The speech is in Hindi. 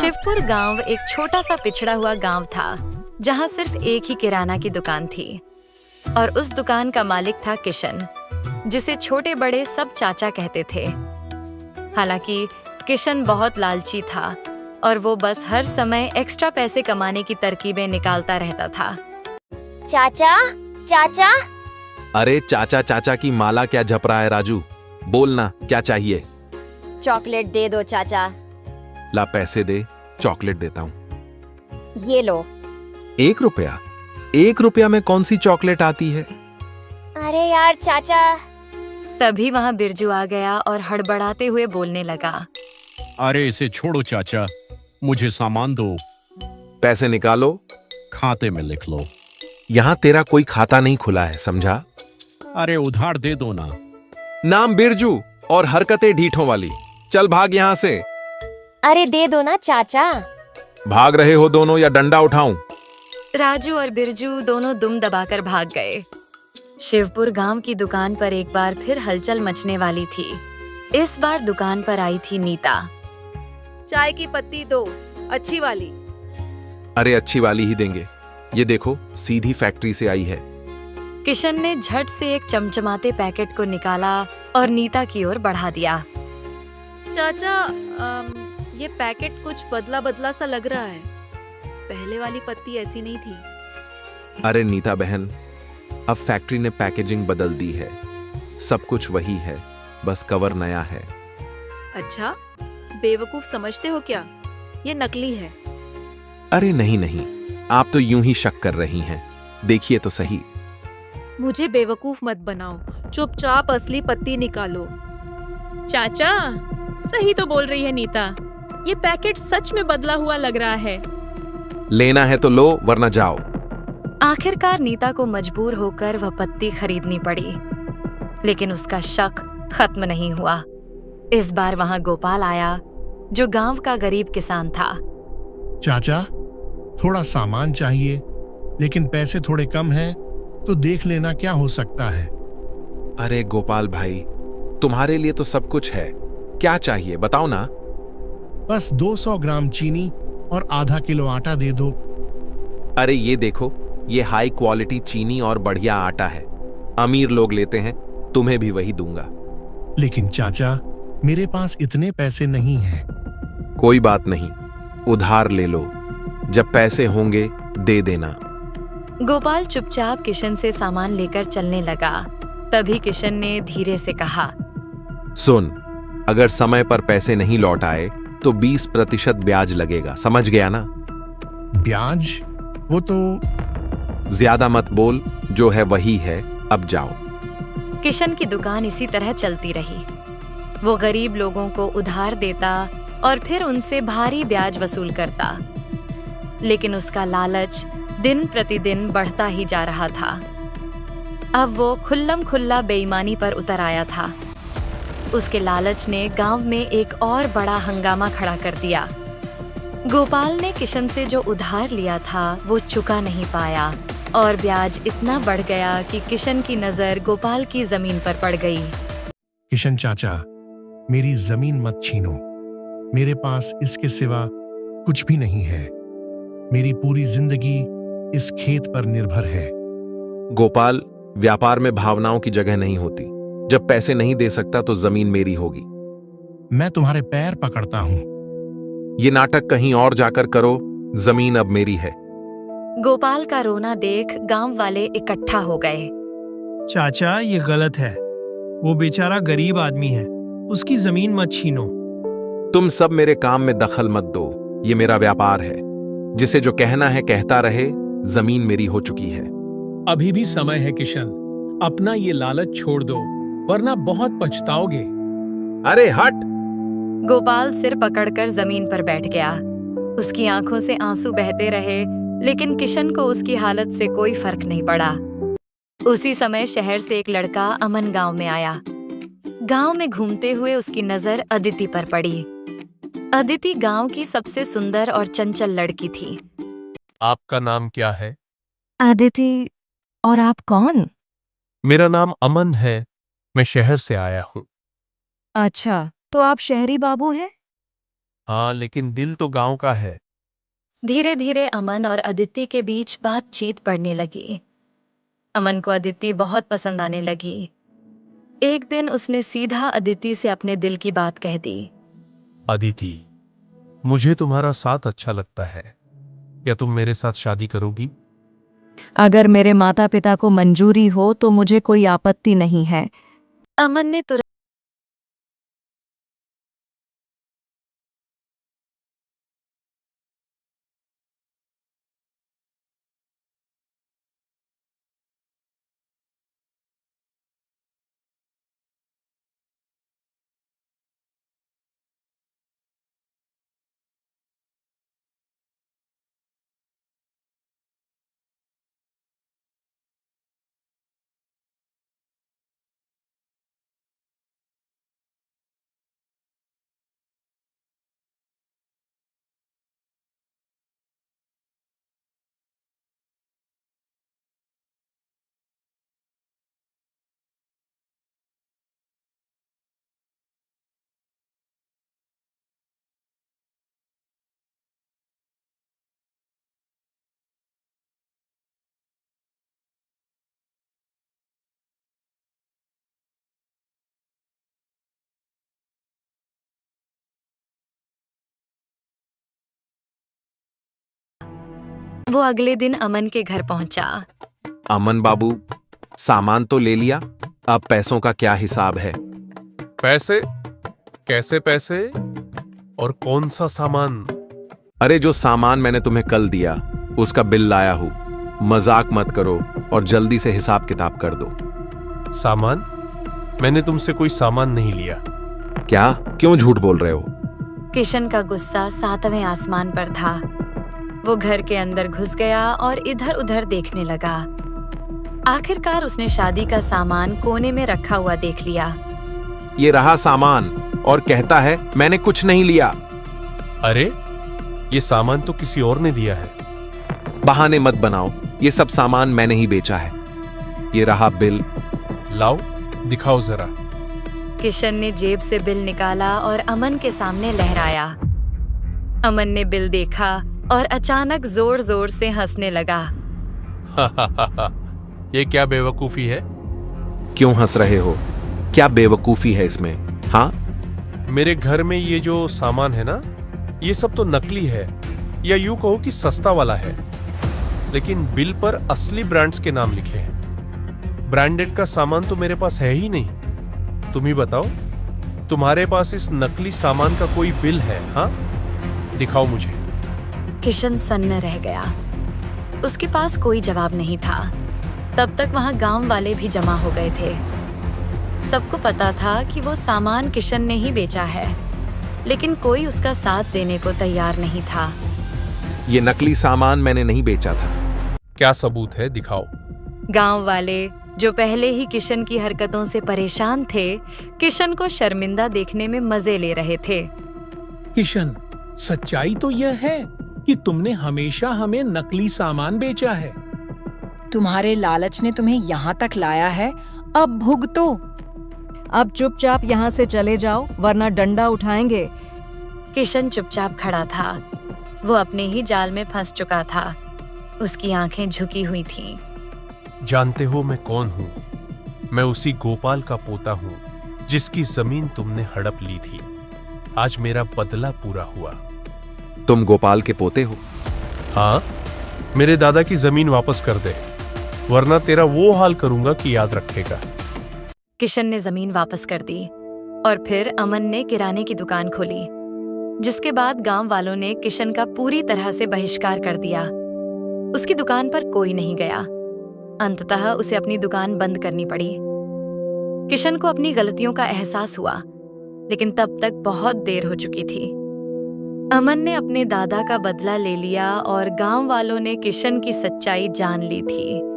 शिवपुर गांव एक छोटा सा पिछड़ा हुआ गांव था जहां सिर्फ एक ही किराना की दुकान थी और उस दुकान का मालिक था किशन, जिसे छोटे बड़े सब चाचा कहते थे। हालांकि किशन बहुत लालची था और वो बस हर समय एक्स्ट्रा पैसे कमाने की तरकीबें निकालता रहता था। चाचा, चाचा। अरे चाचा चाचा की माला क्या झप रहा है राजू, बोलना क्या चाहिए। चॉकलेट दे दो चाचा। ला पैसे दे, चॉकलेट देता हूँ। ये लो। 1 रुपया? 1 रुपया में कौन सी चॉकलेट आती है। अरे यार चाचा। तभी वहाँ बिरजू आ गया और हड़बड़ाते हुए बोलने लगा। अरे इसे छोड़ो चाचा, मुझे सामान दो। पैसे निकालो। खाते में लिख लो। यहाँ तेरा कोई खाता नहीं खुला है, समझा। अरे उधार दे दो ना। नाम बिरजू और हरकतें ढीठों वाली, चल भाग यहाँ से। अरे दे दो ना चाचा। भाग रहे हो दोनों या डंडा उठाऊं। राजू और बिरजू दोनों दुम दबाकर भाग गए। शिवपुर गांव की दुकान पर एक बार फिर हलचल मचने वाली थी। इस बार दुकान पर आई थी नीता। चाय की पत्ती दो, अच्छी वाली। अरे अच्छी वाली ही देंगे, ये देखो सीधी फैक्ट्री से आई है। किशन ने झट से एक चमचमाते पैकेट को निकाला और नीता की ओर बढ़ा दिया। चाचा, ये पैकेट कुछ बदला बदला सा लग रहा है। पहले वाली पत्ती ऐसी नहीं थी। अरे नीता बहन, अब फैक्ट्री ने पैकेजिंग बदल दी है। सब कुछ वही है, बस कवर नया है। अच्छा, बेवकूफ समझते हो क्या? ये नकली है। अरे नहीं नहीं, आप तो यूं ही शक कर रही हैं। देखिए तो सही। मुझे बेवकूफ मत बनाओ, चुपचाप असली पत्ती निकालो। चाचा, सही तो बोल रही है नीता, ये पैकेट सच में बदला हुआ लग रहा है। लेना है तो लो, वरना जाओ। आखिरकार नीता को मजबूर होकर वह पत्ती खरीदनी पड़ी, लेकिन उसका शक खत्म नहीं हुआ। इस बार वहां गोपाल आया, जो गांव का गरीब किसान था। चाचा, थोड़ा सामान चाहिए, लेकिन पैसे थोड़े कम हैं, तो देख लेना क्या हो सकता है। अरे गोपाल भाई, तुम्हारे लिए तो सब कुछ है, क्या चाहिए बताओ ना। बस 200 ग्राम चीनी और आधा किलो आटा दे दो। अरे ये देखो, ये हाई क्वालिटी चीनी और बढ़िया आटा है। अमीर लोग लेते हैं, तुम्हें भी वही दूंगा। लेकिन चाचा, मेरे पास इतने पैसे नहीं हैं। कोई बात नहीं, उधार ले लो, जब पैसे होंगे दे देना। गोपाल चुपचाप किशन से सामान लेकर चलने लगा। तभी किशन ने धीरे से कहा, सुन, अगर समय पर पैसे नहीं लौट आए तो 20% ब्याज लगेगा, समझ गया ना। ब्याज? वो तो। ज्यादा मत बोल, जो है वही है, अब जाओ। किशन की दुकान इसी तरह चलती रही। वो गरीब लोगों को उधार देता और फिर उनसे भारी ब्याज वसूल करता, लेकिन उसका लालच दिन प्रतिदिन बढ़ता ही जा रहा था। अब वो खुल्लम खुल्ला बेईमानी पर उतर आया था। उसके लालच ने गांव में एक और बड़ा हंगामा खड़ा कर दिया। गोपाल ने किशन से जो उधार लिया था वो चुका नहीं पाया और ब्याज इतना बढ़ गया कि किशन की नजर गोपाल की जमीन पर पड़ गई। किशन चाचा, मेरी जमीन मत छीनो। मेरे पास इसके सिवा कुछ भी नहीं है। मेरी पूरी जिंदगी इस खेत पर निर्भर है। गोपाल, व्यापार में भावनाओं की जगह नहीं होती। जब पैसे नहीं दे सकता तो जमीन मेरी होगी। मैं तुम्हारे पैर पकड़ता हूँ। ये नाटक कहीं और जाकर करो, जमीन अब मेरी है। गोपाल का रोना देख गांव वाले इकट्ठा हो गए। चाचा, ये गलत है। वो बेचारा गरीब आदमी है, उसकी जमीन मत छीनो। तुम सब मेरे काम में दखल मत दो, ये मेरा व्यापार है। जिसे जो कहना है कहता रहे, जमीन मेरी हो चुकी है। अभी भी समय है किशन, अपना ये लालच छोड़ दो, वरना बहुत पछताओगे। अरे हट! गोपाल सिर पकड़कर जमीन पर बैठ गया। उसकी आंखों से आंसू बहते रहे, लेकिन किशन को उसकी हालत से कोई फर्क नहीं पड़ा। उसी समय शहर से एक लड़का अमन गांव में आया। गांव में घूमते हुए उसकी नजर अदिति पर पड़ी। अदिति गांव की सबसे सुंदर और चंचल लड़की थी। आपका नाम क्या है? अदिति। और आप कौन? मेरा नाम अमन है, मैं शहर से आया हूँ। अच्छा, तो आप शहरी बाबू हैं? हाँ, लेकिन दिल तो गांव का है। धीरे धीरे अमन और अदिति के बीच बातचीत बढ़ने लगी। अमन को अदिति बहुत पसंद आने लगी। एक दिन उसने सीधा अदिति से अपने दिल की बात कह दी। अदिति, मुझे तुम्हारा साथ अच्छा लगता है। क्या तुम मेरे साथ शादी करोगी? अगर मेरे माता पिता को मंजूरी हो तो मुझे कोई आपत्ति नहीं है। अमन ने तुरंत वो अगले दिन अमन के घर पहुंचा। अमन बाबू, सामान तो ले लिया, अब पैसों का क्या हिसाब है? पैसे? कैसे पैसे? और कौन सा सामान? अरे जो सामान मैंने तुम्हें कल दिया उसका बिल लाया हूं। मजाक मत करो और जल्दी से हिसाब किताब कर दो। सामान? मैंने तुमसे कोई सामान नहीं लिया। क्या? क्यों झूठ बोल रहे हो? किशन का गुस्सा 7वें आसमान पर था। वो घर के अंदर घुस गया और इधर उधर देखने लगा। आखिरकार उसने शादी का सामान कोने में रखा हुआ देख लिया। ये रहा सामान और कहता है मैंने कुछ नहीं लिया। अरे, ये सामान तो किसी और ने दिया है। बहाने मत बनाओ, ये सब सामान मैंने ही बेचा है। ये रहा बिल। लाओ, दिखाओ जरा। किशन ने जेब से बिल निकाला और अमन के सामने लहराया। अमन ने बिल देखा और अचानक जोर जोर से हंसने लगा। ये क्या बेवकूफी है? क्यों हंस रहे हो? क्या बेवकूफी है इसमें? हाँ, मेरे घर में ये जो सामान है ना, ये सब तो नकली है, या यूं कहो कि सस्ता वाला है। लेकिन बिल पर असली ब्रांड्स के नाम लिखे हैं। ब्रांडेड का सामान तो मेरे पास है ही नहीं। तुम ही बताओ, तुम्हारे पास इस नकली सामान का कोई बिल है? हाँ, दिखाओ मुझे। किशन सन्न रह गया। उसके पास कोई जवाब नहीं था। तब तक वहां गांव वाले भी जमा हो गए थे। सबको पता था कि वो सामान किशन ने ही बेचा है, लेकिन कोई उसका साथ देने को तैयार नहीं था। ये नकली सामान मैंने नहीं बेचा था। क्या सबूत है? दिखाओ। गांव वाले, जो पहले ही किशन की हरकतों से परेशान थे, किशन को शर्मिंदा देखने में मजे ले रहे थे। किशन, सच्चाई तो यह है कि तुमने हमेशा हमें नकली सामान बेचा है। तुम्हारे लालच ने तुम्हें यहाँ तक लाया है, अब भुगतो। अब चुपचाप यहाँ से चले जाओ, वरना डंडा उठाएंगे। किशन चुपचाप खड़ा था। वो अपने ही जाल में फंस चुका था। उसकी आंखें झुकी हुई थीं। जानते हो मैं कौन हूं? मैं उसी गोपाल का पोता हूं जिसकी जमीन तुमने हड़प ली थी। आज मेरा बदला पूरा हुआ। तुम गोपाल के पोते हो? हाँ, मेरे दादा की जमीन वापस कर दे, वरना तेरा वो हाल करूंगा कि याद रखेगा। किशन ने जमीन वापस कर दी और फिर अमन ने किराने की दुकान खोली, जिसके बाद गांव वालों ने किशन का पूरी तरह से बहिष्कार कर दिया। उसकी दुकान पर कोई नहीं गया। अंततः उसे अपनी दुकान बंद करनी पड़ी। किशन को अपनी गलतियों का एहसास हुआ, लेकिन तब तक बहुत देर हो चुकी थी। अमन ने अपने दादा का बदला ले लिया और गांव वालों ने किशन की सच्चाई जान ली थी।